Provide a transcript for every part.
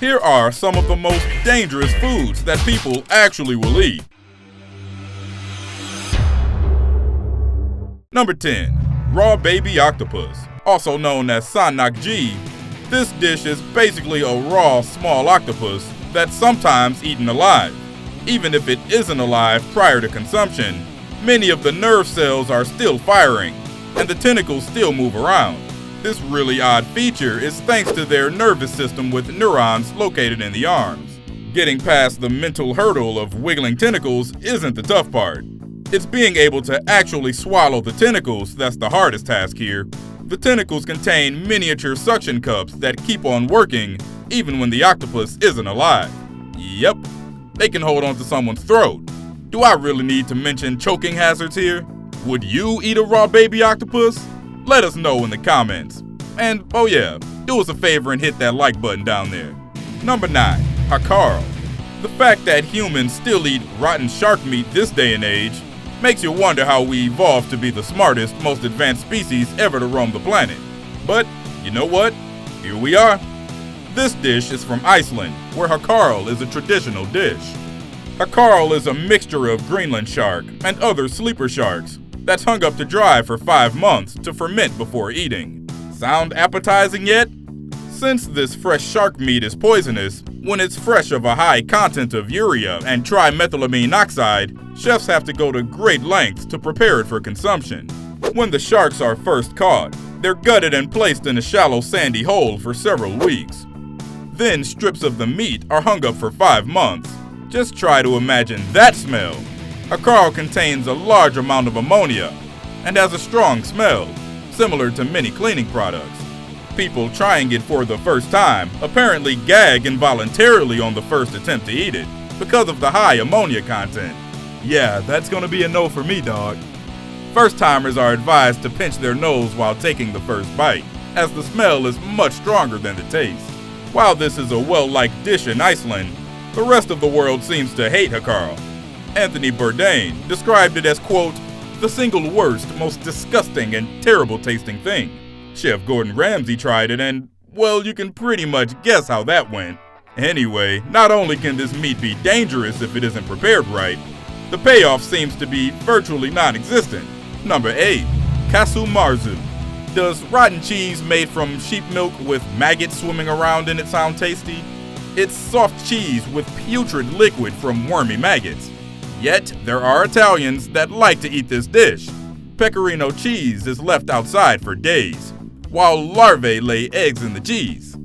Here are some of the most dangerous foods that people actually will eat. Number 10. Raw baby octopus. Also known as San-nakji, this dish is basically a raw small octopus that's sometimes eaten alive. Even if it isn't alive prior to consumption, many of the nerve cells are still firing, and the tentacles still move around. This really odd feature is thanks to their nervous system with neurons located in the arms. Getting past the mental hurdle of wiggling tentacles isn't the tough part. It's being able to actually swallow the tentacles that's the hardest task here. The tentacles contain miniature suction cups that keep on working even when the octopus isn't alive. Yep, they can hold on to someone's throat. Do I really need to mention choking hazards here? Would you eat a raw baby octopus? Let us know in the comments. And oh yeah, do us a favor and hit that like button down there. Number 9. Hakarl. The fact that humans still eat rotten shark meat this day and age makes you wonder how we evolved to be the smartest, most advanced species ever to roam the planet. But you know what? Here we are. This dish is from Iceland, where Hakarl is a traditional dish. Hakarl is a mixture of Greenland shark and other sleeper sharks that's hung up to dry for 5 months to ferment before eating. Sound appetizing yet? Since this fresh shark meat is poisonous, when it's fresh of a high content of urea and trimethylamine oxide, chefs have to go to great lengths to prepare it for consumption. When the sharks are first caught, they're gutted and placed in a shallow sandy hole for several weeks. Then strips of the meat are hung up for 5 months. Just try to imagine that smell. Hakarl contains a large amount of ammonia and has a strong smell, similar to many cleaning products. People trying it for the first time apparently gag involuntarily on the first attempt to eat it because of the high ammonia content. Yeah, that's gonna be a no for me, dog. First-timers are advised to pinch their nose while taking the first bite, as the smell is much stronger than the taste. While this is a well-liked dish in Iceland, the rest of the world seems to hate Hakarl. Anthony Bourdain described it as, quote, the single worst, most disgusting and terrible tasting thing. Chef Gordon Ramsay tried it and, well, you can pretty much guess how that went. Anyway, not only can this meat be dangerous if it isn't prepared right, the payoff seems to be virtually non-existent. Number 8. Kasu marzu. Does rotten cheese made from sheep milk with maggots swimming around in it sound tasty? It's soft cheese with putrid liquid from wormy maggots. Yet, there are Italians that like to eat this dish. Pecorino cheese is left outside for days, while larvae lay eggs in the cheese.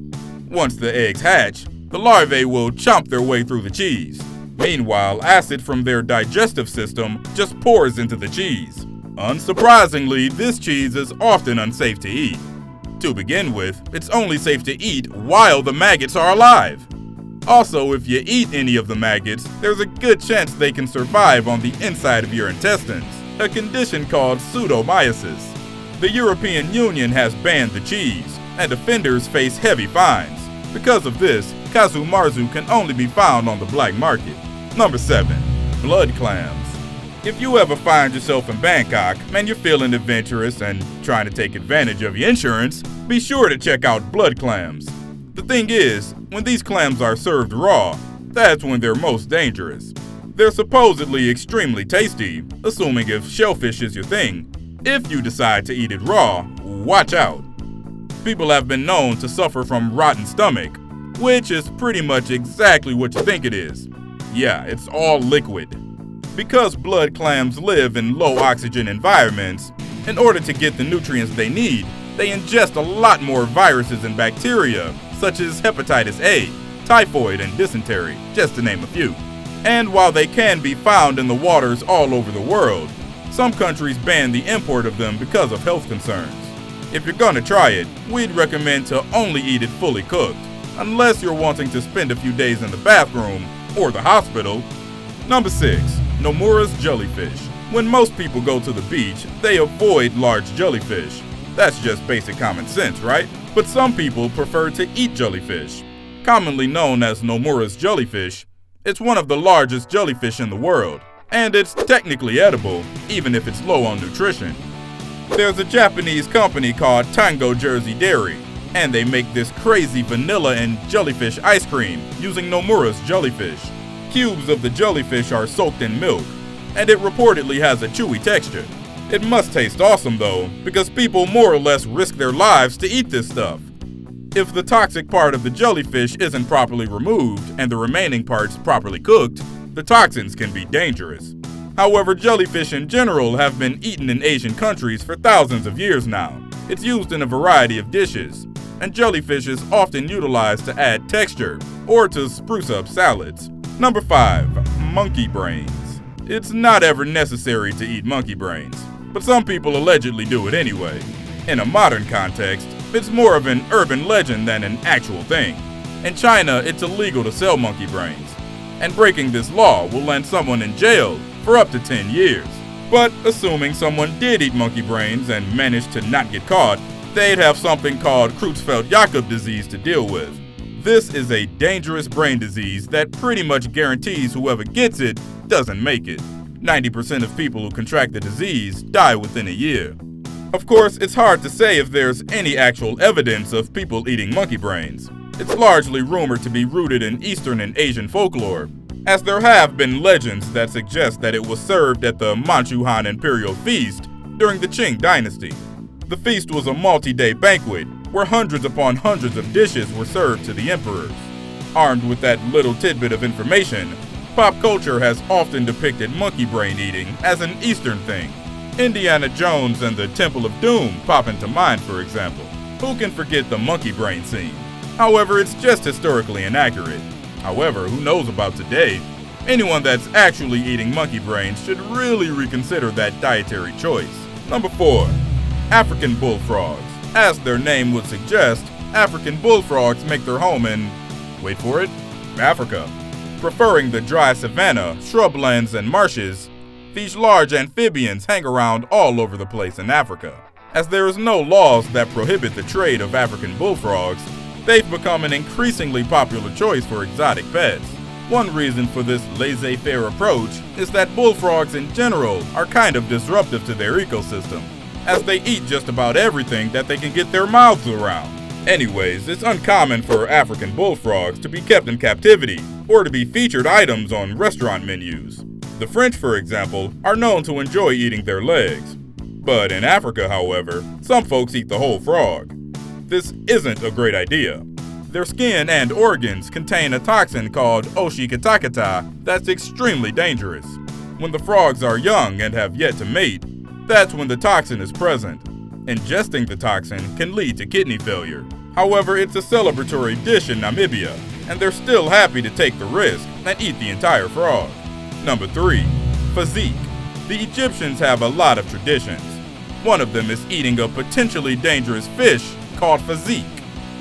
Once the eggs hatch, the larvae will chomp their way through the cheese. Meanwhile, acid from their digestive system just pours into the cheese. Unsurprisingly, this cheese is often unsafe to eat. To begin with, it's only safe to eat while the maggots are alive. Also, if you eat any of the maggots, there's a good chance they can survive on the inside of your intestines, a condition called pseudomyosis. The European Union has banned the cheese, and offenders face heavy fines. Because of this, kasu marzu can only be found on the black market. Number 7. Blood clams. If you ever find yourself in Bangkok and you're feeling adventurous and trying to take advantage of your insurance, be sure to check out blood clams. The thing is, when these clams are served raw, that's when they're most dangerous. They're supposedly extremely tasty, assuming if shellfish is your thing. If you decide to eat it raw, watch out. People have been known to suffer from rotten stomach, which is pretty much exactly what you think it is. Yeah, it's all liquid. Because blood clams live in low oxygen environments, in order to get the nutrients they need, they ingest a lot more viruses and bacteria, such as hepatitis A, typhoid, and dysentery, just to name a few. And while they can be found in the waters all over the world, some countries ban the import of them because of health concerns. If you're gonna try it, we'd recommend to only eat it fully cooked, unless you're wanting to spend a few days in the bathroom or the hospital. Number 6. Nomura's jellyfish. When most people go to the beach, they avoid large jellyfish. That's just basic common sense, right? But some people prefer to eat jellyfish. Commonly known as Nomura's jellyfish, it's one of the largest jellyfish in the world, and it's technically edible, even if it's low on nutrition. There's a Japanese company called Tango Jersey Dairy And they make this crazy vanilla and jellyfish ice cream using Nomura's jellyfish. Cubes of the jellyfish are soaked in milk, and it reportedly has a chewy texture. It must taste awesome though, because people more or less risk their lives to eat this stuff. If the toxic part of the jellyfish isn't properly removed and the remaining parts properly cooked, the toxins can be dangerous. However, jellyfish in general have been eaten in Asian countries for thousands of years now. It's used in a variety of dishes, and jellyfish is often utilized to add texture or to spruce up salads. Number 5. Monkey brains. It's not ever necessary to eat monkey brains, but some people allegedly do it anyway. In a modern context, it's more of an urban legend than an actual thing. In China, it's illegal to sell monkey brains, and breaking this law will land someone in jail for up to 10 years. But assuming someone did eat monkey brains and managed to not get caught, they'd have something called Creutzfeldt-Jakob disease to deal with. This is a dangerous brain disease that pretty much guarantees whoever gets it doesn't make it. 90% of people who contract the disease die within a year. Of course, it's hard to say if there's any actual evidence of people eating monkey brains. It's largely rumored to be rooted in Eastern and Asian folklore, as there have been legends that suggest that it was served at the Manchu Han Imperial Feast during the Qing Dynasty. The feast was a multi-day banquet where hundreds upon hundreds of dishes were served to the emperors. Armed with that little tidbit of information, pop culture has often depicted monkey brain eating as an Eastern thing. Indiana Jones and the Temple of Doom pop into mind, for example. Who can forget the monkey brain scene? However, it's just historically inaccurate. However, who knows about today? Anyone that's actually eating monkey brains should really reconsider that dietary choice. Number 4. African bullfrogs. As their name would suggest, African bullfrogs make their home in, wait for it, Africa. Preferring the dry savanna, shrublands, and marshes, these large amphibians hang around all over the place in Africa. As there is no laws that prohibit the trade of African bullfrogs, they've become an increasingly popular choice for exotic pets. One reason for this laissez-faire approach is that bullfrogs in general are kind of disruptive to their ecosystem, as they eat just about everything that they can get their mouths around. Anyways, it's uncommon for African bullfrogs to be kept in captivity or to be featured items on restaurant menus. The French, for example, are known to enjoy eating their legs. But in Africa, however, some folks eat the whole frog. This isn't a great idea. Their skin and organs contain a toxin called oshikatakata that's extremely dangerous. When the frogs are young and have yet to mate, that's when the toxin is present. Ingesting the toxin can lead to kidney failure. However, it's a celebratory dish in Namibia, and they're still happy to take the risk and eat the entire frog. Number 3. Physique. The Egyptians have a lot of traditions. One of them is eating a potentially dangerous fish called physique.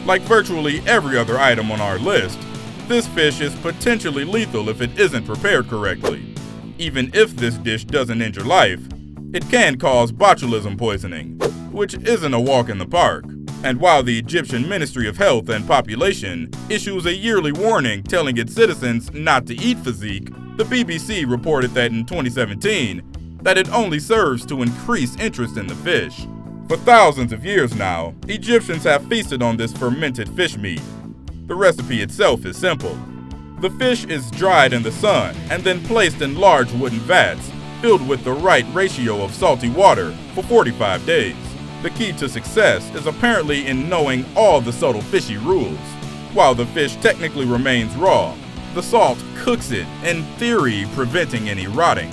Like virtually every other item on our list, this fish is potentially lethal if it isn't prepared correctly. Even if this dish doesn't end your life, it can cause botulism poisoning, which isn't a walk in the park. And while the Egyptian Ministry of Health and Population issues a yearly warning telling its citizens not to eat physique, the BBC reported that in 2017, that it only serves to increase interest in the fish. For thousands of years now, Egyptians have feasted on this fermented fish meat. The recipe itself is simple. The fish is dried in the sun and then placed in large wooden vats filled with the right ratio of salty water for 45 days. The key to success is apparently in knowing all the subtle fishy rules. While the fish technically remains raw, the salt cooks it, in theory preventing any rotting.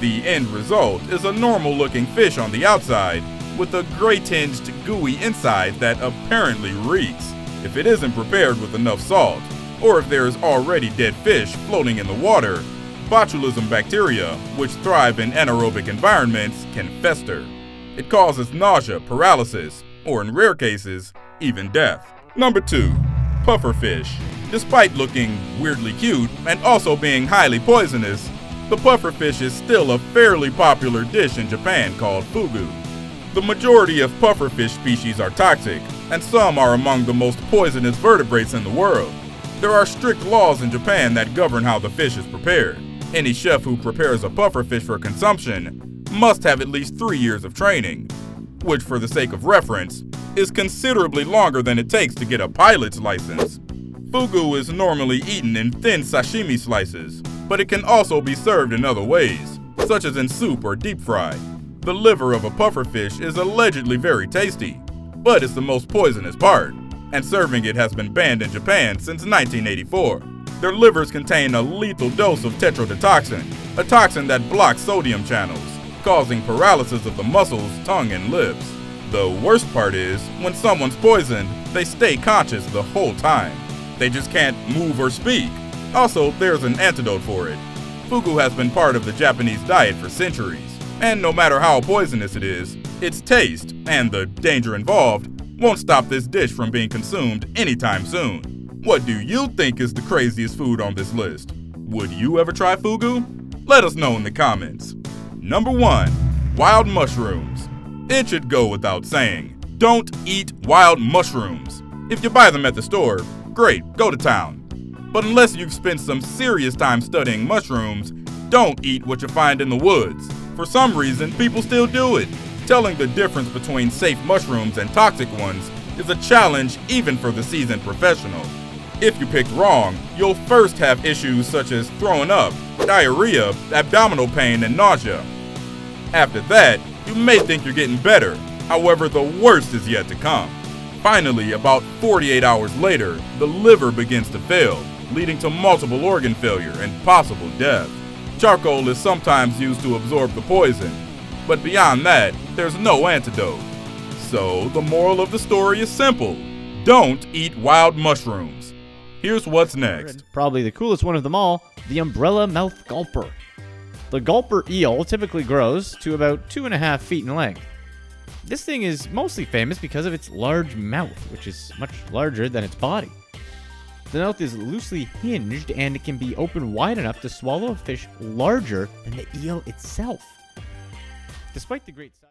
The end result is a normal-looking fish on the outside with a gray-tinged, gooey inside that apparently reeks if it isn't prepared with enough salt, or if there is already dead fish floating in the water. Botulism bacteria, which thrive in anaerobic environments, can fester. It causes nausea, paralysis, or in rare cases, even death. Number 2. Pufferfish. Despite looking weirdly cute and also being highly poisonous, the pufferfish is still a fairly popular dish in Japan called fugu. The majority of pufferfish species are toxic, and some are among the most poisonous vertebrates in the world. There are strict laws in Japan that govern how the fish is prepared. Any chef who prepares a pufferfish for consumption must have at least 3 years of training, which, for the sake of reference, is considerably longer than it takes to get a pilot's license. Fugu is normally eaten in thin sashimi slices, but it can also be served in other ways, such as in soup or deep fry. The liver of a pufferfish is allegedly very tasty, but it's the most poisonous part, and serving it has been banned in Japan since 1984. Their livers contain a lethal dose of tetrodotoxin, a toxin that blocks sodium channels, causing paralysis of the muscles, tongue, and lips. The worst part is, when someone's poisoned, they stay conscious the whole time. They just can't move or speak. Also, there's an antidote for it. Fugu has been part of the Japanese diet for centuries, and no matter how poisonous it is, its taste, and the danger involved, won't stop this dish from being consumed anytime soon. What do you think is the craziest food on this list? Would you ever try fugu? Let us know in the comments. Number 1. Wild mushrooms. It should go without saying, don't eat wild mushrooms. If you buy them at the store, great, go to town. But unless you've spent some serious time studying mushrooms, don't eat what you find in the woods. For some reason, people still do it. Telling the difference between safe mushrooms and toxic ones is a challenge even for the seasoned professional. If you picked wrong, you'll first have issues such as throwing up, diarrhea, abdominal pain, and nausea. After that, you may think you're getting better. However, the worst is yet to come. Finally, about 48 hours later, the liver begins to fail, leading to multiple organ failure and possible death. Charcoal is sometimes used to absorb the poison, but beyond that, there's no antidote. So, the moral of the story is simple. Don't eat wild mushrooms. Here's what's next. Probably the coolest one of them all, the umbrella-mouth gulper. The gulper eel typically grows to about 2.5 feet in length. This thing is mostly famous because of its large mouth, which is much larger than its body. The mouth is loosely hinged and it can be opened wide enough to swallow a fish larger than the eel itself. Despite the great size